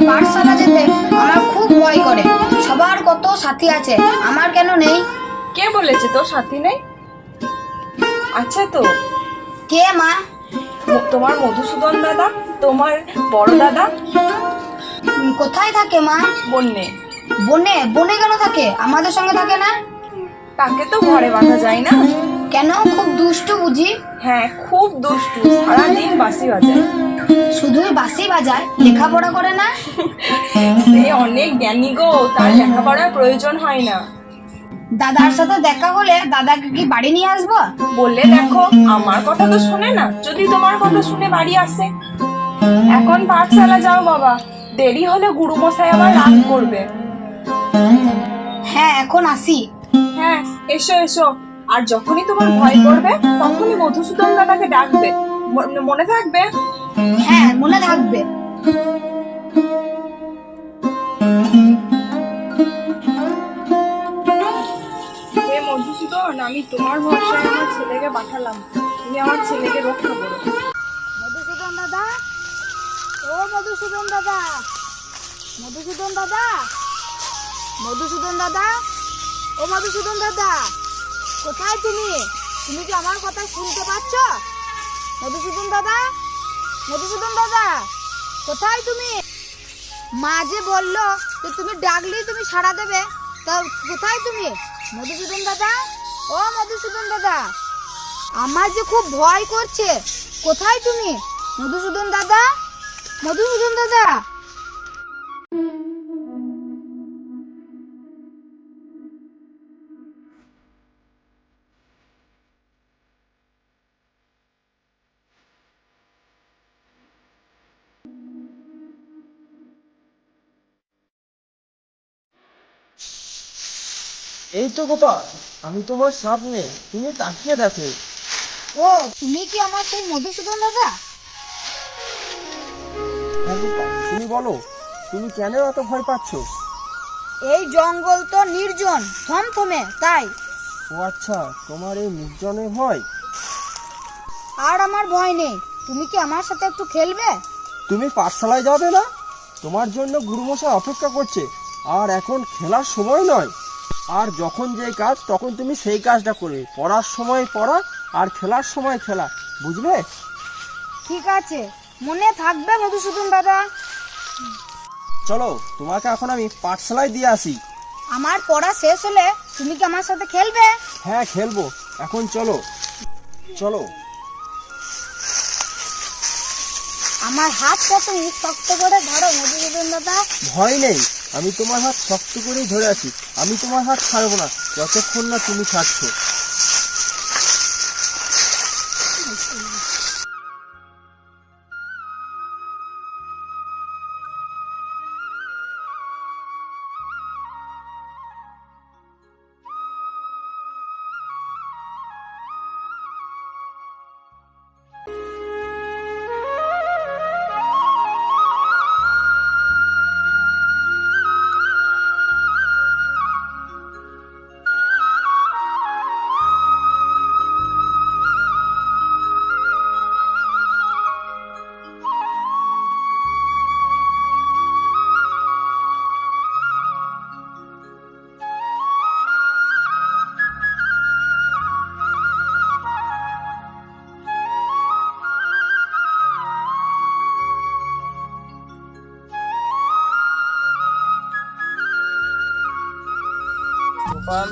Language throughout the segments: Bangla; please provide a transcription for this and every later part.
পাঠশালা যেতে আমার খুব ভয় করে। সবার কত সাথী আছে, আমার কেন নেই? কে বলেছে তোর সাথী নেই? আচ্ছা তো কে মা? তোমার মধুসূদন দাদা, তোমার বড় দাদা। কোথায় থাকে মা? বন্যে। বনে? বনে কেন থাকে? আমাদের সঙ্গে থাকে না? তাকে তো ঘরে বাঁধা যায় না। কেন? খুব দুষ্টু বুঝি? হ্যাঁ, খুব দুষ্টু, সারাদিন বাঁশি বাজায়। শুধুই বাঁশি বাজায়, লেখাপড়া করে না? সে অনেক জ্ঞানী গো, তার লেখাপড়ার প্রয়োজন হয় না। দাদার সাথে দেখা হলে দাদাকে কি বাড়ি নিয়ে আসবো? বললে দেখো, আমার কথা তো শুনে না, যদি তোমার কথা শুনে বাড়ি আসে। এখন পাঠশালা যাও বাবা, দেরি হলে গুরুমশাই আবার রাগ করবে। হ্যাঁ, এখন আসি। হ্যাঁ, এসো এসো। আর যখনই তোমার ভয় করবে তখনই মধুসূদন দাদাকে ডাকবে, মনে থাকবে? হ্যাঁ, মনে থাকবে। হে মধুসূদন, আমি তোমার ভরসায় আমার ছেলেকে পাঠালাম, তুমি আমার ছেলেকে রক্ষা করো। মধুসূদন দাদা, ও মধুসূদন দাদা, মধুসূদন দাদা, মধুসূদন দাদা, ও মধুসূদন দাদা, কোথায় তুমি? তুমি কি আমার কথা শুনতে পাচ্ছ? মধুসূদন দাদা, মধুসূদন দাদা, কোথায় তুমি? মা যে বললো যে তুমি ডাকলেই তুমি সাড়া দেবে, তা কোথায় তুমি? মধুসূদন দাদা, ও মধুসূদন দাদা, আমার যে খুব ভয় করছে, কোথায় তুমি? মধুসূদন দাদা, মধুসূদন দাদা। এই তো গোপাল, আমি তোমার সামনে, তুমি তাকিয়ে দেখো। ও, তুমি কি আমার সেই মধুসূদন দাদা? হ্যাঁ গোপাল, তুমি বলো, তুমি কেন এত ভয় পাচ্ছ? এই জঙ্গল তো নির্জন, থমথমে, তাই। ও আচ্ছা, তোমার এই নির্জনে ভয়। আর আমার ভয় নেই, তুমি কি আমার সাথে একটু খেলবে? তুমি পাঠশালায় যাবে না? তোমার জন্য গুরুমশাই অপেক্ষা করছে। আর এখন খেলার সময় নয়। আর যখন যে কাজ তখন তুমি সেই কাজটা করবে। পড়ার সময় পড়া, আর খেলার সময় খেলা, বুঝলে? ঠিক আছে, মনে থাকবে মধুসূদন দাদা। চলো, তোমাকে এখন আমি পাঠশালায় দিয়ে আসি। আমার পড়া শেষ হলে তুমি কি আমার সাথে খেলবে? হ্যাঁ, খেলবো। এখন চলো চলো। আমার হাতটা তুমি শক্ত করে ধরো মধুসূদন দাদা। ভয় নেই, আমি তোমার হাত শক্ত করেই ধরে আছি। আমি তোমার হাত ছাড়বো না যতক্ষণ না তুমি ছাড়ছো। গোপাল,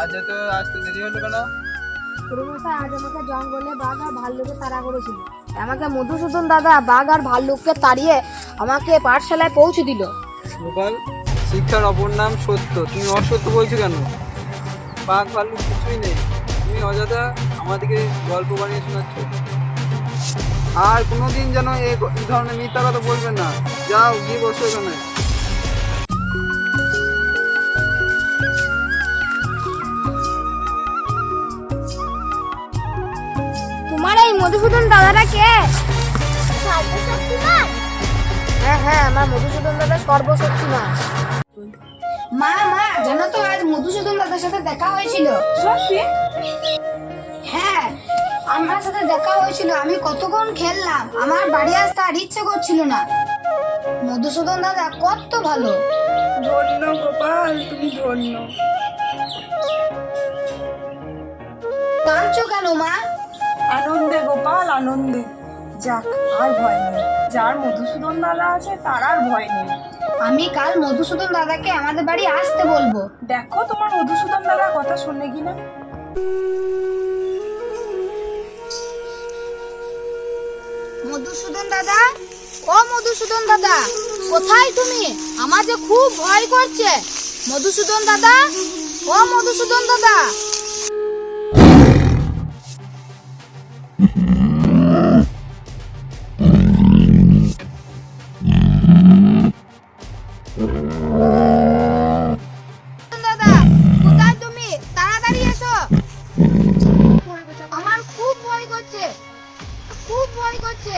আজ এত আসতে দেরি হলো কেন? গুরুমশাই আজ আমাকে জঙ্গলে বাঘ আর ভাল্লুকে তাড়া করেছিল। আমাকে মধুসূদন দাদা বাঘ আর ভাল্লুককে তাড়িয়ে আমাকে পাঠশালায় পৌঁছে দিল। গোপাল, শিক্ষার অপর নাম সত্য, তুমি অসত্য বলছো কেন? বাঘ ভাল্লুক কিছুই নেই, তুমি অযথা আমাদেরকে গল্প বানিয়ে শোনাচ্ছ। আর কোনোদিন যেন এই ধরনের মিথ্যা কথা বলবেন না। যাও, গিয়ে বসো এখানে। তোমার এই মধুসূদন দাদাটা কে? হ্যাঁ হ্যাঁ, আমার মধুসূদন দাদা সর্বশক্তিমান। মা মা, জানো তো আজ মধুসূদন দাদার সাথে দেখা হয়েছিল। সত্যি? হ্যাঁ, আমার সাথে দেখা হয়েছিল। আমি কতক্ষণ খেললাম, আমার বাড়ি আসতে আর ইচ্ছে করছিল না। মধুসূদন দাদা কত ভালো। ধন্য গোপাল, তুমি ধন্য। কাঁদছো কেন মা? আনন্দে গোপাল, আনন্দে। যাক, আর ভয় নেই। যার মধুসূদন দাদা আছে তার আর ভয় নেই। আমি কাল মধুসূদন দাদাকে আমাদের বাড়ি আসতে বলবো। দেখো তোমার মধুসূদন দাদা কথা শুনে কিনা। মধুসূদন দাদা, ও মধুসূদন দাদা, কোথায় তুমি? আমার যে খুব ভয় করছে। মধুসূদন দাদা, ও মধুসূদন দাদা। দাদা, কোথায় তুমি? তাড়াতাড়ি এসো। আমার খুব ভয় করছে, খুব ভয় করছে।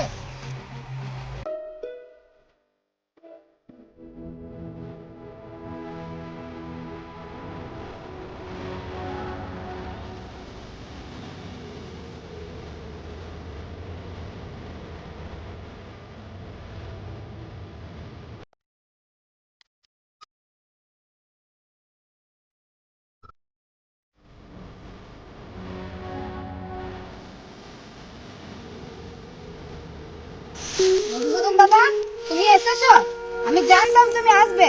মধুসূদন দাদা, তুমি এসেছো? আমি জানতাম তুমি আসবে।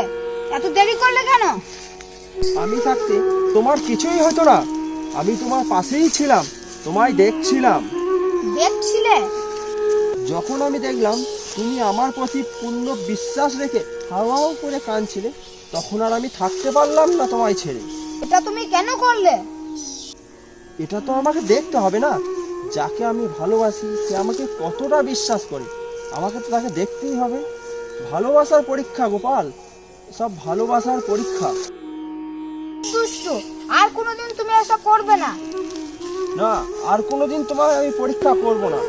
এত দেরি করলে কেন? আমি থাকতে তোমার কিছুই হতো না। আমি তোমার পাশেই ছিলাম, তোমায় দেখছিলাম। দেখছিলে? যখন আমি দেখলাম তুমি আমার প্রতি পূর্ণ বিশ্বাস রেখে হাওয়াও করে কাঁদছিলে, তখন আর আমি থাকতে পারলাম না তোমায় ছেড়ে। এটা তুমি কেন করলে? এটা তো আমাকে দেখতে হবে না। যাকে আমি ভালোবাসি সে আমাকে কতটা বিশ্বাস করে, আমাকে তো তাকে দেখতেই হবে। ভালোবাসার পরীক্ষা গোপাল, সব ভালোবাসার পরীক্ষা। দুষ্টু, আর কোনোদিন তুমি এসব করবে না। না, আর কোনোদিন তোমার আমি পরীক্ষা করব না।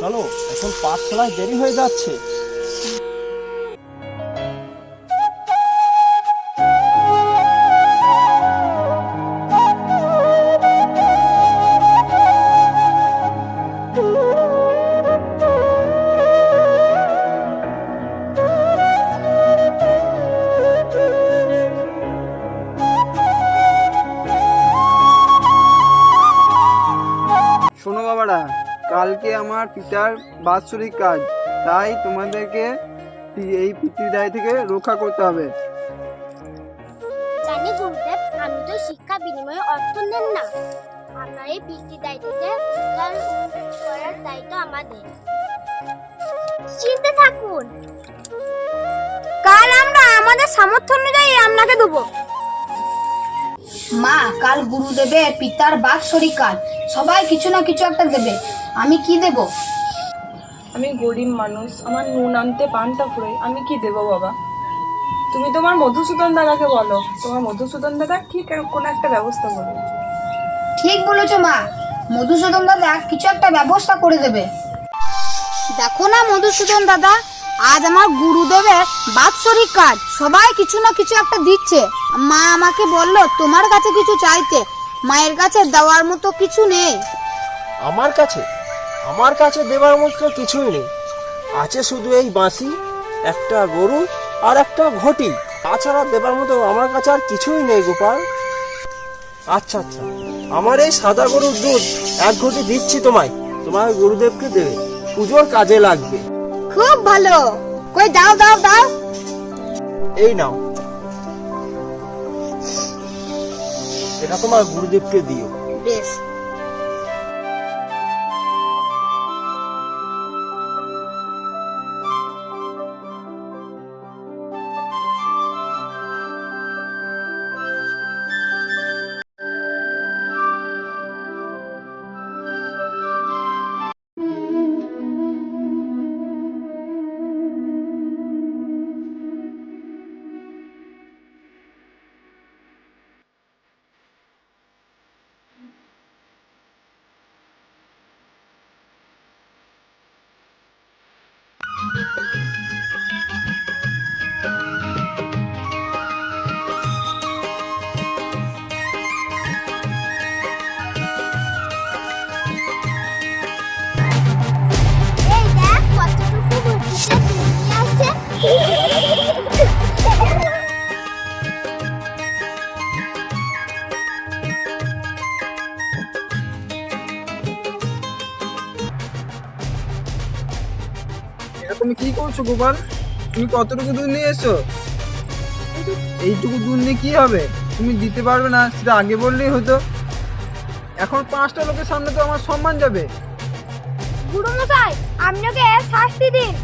চলো, এখন পাঠশালায় দেরি হয়ে যাচ্ছে। শোনো বাবারা, কালকে আমার পিতার বাৎসরিক কাজ, তাই তোমাদেরকে এই পিতৃদায় থেকে রক্ষা করতে হবে। জানি গুরুদেব, আমি তো শিক্ষা বিনিময়ে অর্থ নেন না। আপনার এই বৃত্তি দায়িত্বতে উদ্ধার করার দায়িত্ব আমাদের। চিন্তা থাকুন, কাল আমরা আমাদের সামর্থ্য অনুযায়ী আপনাকে দেবো। মা, কাল গুরুদেবের পিতার বাৎসরিক কাজ, সবাই কিছু না কিছু একটা দেবে। আমি কি দেব? আমি গরিব মানুষ, আমার নুন আনতে পান্তা ফুরাই, আমি কি দেবো বাবা? তুমি তোমার মধুসূদন দাদাকে বলো, তোমার মধুসূদন দাদা ঠিক কোনো একটা ব্যবস্থা করবে। ঠিক বলেছো মা, মধুসূদন দাদা কিছু একটা ব্যবস্থা করে দেবে। দেখো না মধুসূদন দাদা, আজ আমার গুরুদেবের বাৎসরিক কাজ, সবাই কিছু না কিছু একটা দিচ্ছে। মা আমাকে বলল তোমার কাছে কিছু চাইতে, মায়ের কাছে দেওয়ার মতো কিছু নেই। আমার কাছে দেবার মতো কিছুই নেই। আছে শুধু এই বাঁশি, একটা গরু আর একটা ঘটি। তাছাড়া দেবার মতো আমার কাছে আর কিছুই নেই গোপাল। আচ্ছা আচ্ছা, আমার এই সাদা গরুর দুধ 1 ঘটি দিচ্ছি তোমায়, তোমার গুরুদেবকে দেবে, পুজোর কাজে লাগবে। খুব ভালো, কই দাও দাও দাও। এই নাও, এটা তোমার গুরুদেবকে দিও। বেশ। করছো গোপাল? তুমি কতটুকু দুধ নিয়ে এসছো? এইটুকু দুধ নিয়ে কি হবে? তুমি দিতে পারবে না সেটা আগে বললেই হতো। এখন 5টা লোকের সামনে তো আমার সম্মান যাবে। গুরুমশাই, আপনি ওকে শাস্তি দিন।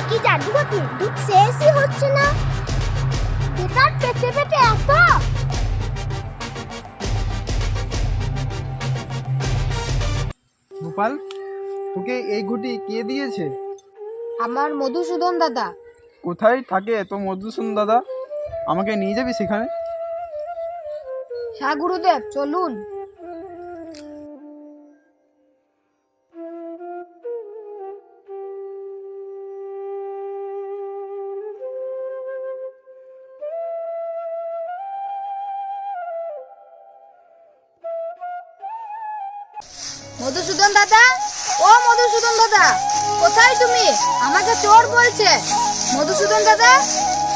কি জাদুঘটি দুধ শেষই হচ্ছে না। দুটার পেটে পেটে এত। গোপাল, তোকে এই ঘটি কে দিয়েছে? আমার মধুসূদন দাদা। কোথায় থাকে তো মধুসূদন দাদা? আমাকে নিয়ে যাবি সেখানে? হ্যাঁ গুরুদেব, চলুন। মধুসূদন দাদা, ও মধুসূদন দাদা, কোথায় তুমি? আমাকে চোর বলছে। মধুসূদন দাদা,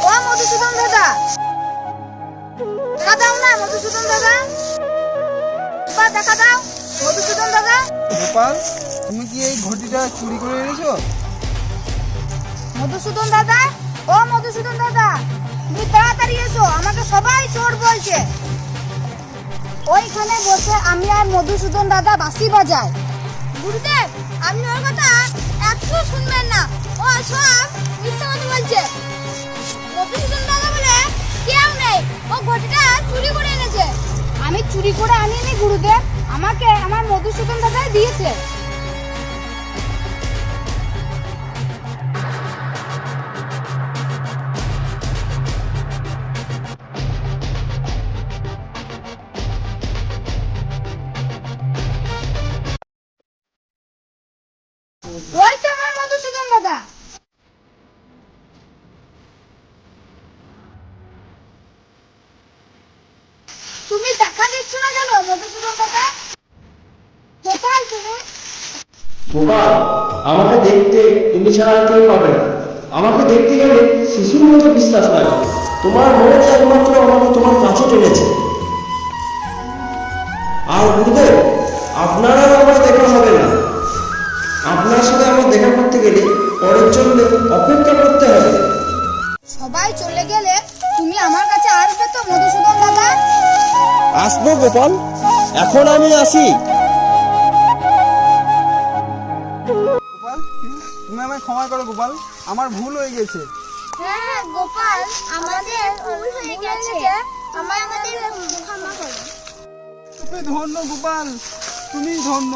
ও মধুসূদন দাদা, দেখা দাও না মধুসূদন দাদা, দেখা দাও মধুসূদন দাদা। গোপাল, তুমি কি এই ঘটিটা চুরি করে এনেছো? মধুসূদন দাদা, ও মধুসূদন দাদা, তুমি তাড়াতাড়ি এসো, আমাকে সবাই চোর বলছে। ওইখানে বসে আমি আর মধুসূদন দাদা বাঁশি বাজাই। গুরুদেব, আপনি ওর কথা একটু শুনবেন না, ও সব মিথ্যা কথা বলছে। মধুসূদন দাদা বলে কেউ নেই, ও ঘটিটা চুরি করে এনেছে। আমি চুরি করে আনিনি গুরুদেব, আমাকে আমার মধুসূদন দাদাই দিয়েছে। ওই তো আমার মধুসূদন দাদা। তুমি দেখা দিচ্ছ না কেন মধুসূদন দাদা? কোথায় তুমি? গোপাল, আমাকে দেখতে তুমি ছাড়া আর কেউ পাবে না। আমাকে দেখতে গেলে শিশুর মতো বিশ্বাস লাগে। তোমার মনে একমাত্র আমাকে তোমার কাছে টেনেছে। আর গুরুদেব, আপনারাও আমার দেখা হবে না। আপনার সাথে আমার দেখা করতে গেলে পরের জন্য অপেক্ষা করতে হবে। সবাই চলে গেলে তুমি আমার কাছে আসবে তো মধুসূদন দাদা? আসবো গোপাল, এখন আমি আসি। গোপাল, তুমি আমায় ক্ষমা করো গোপাল, আমার ভুল হয়ে গেছে। হ্যাঁ গোপাল, আমাদের ভুল হয়ে গেছে, আমাদের ক্ষমা করো। তুমি ধন্য গোপাল, তুমি ধন্য।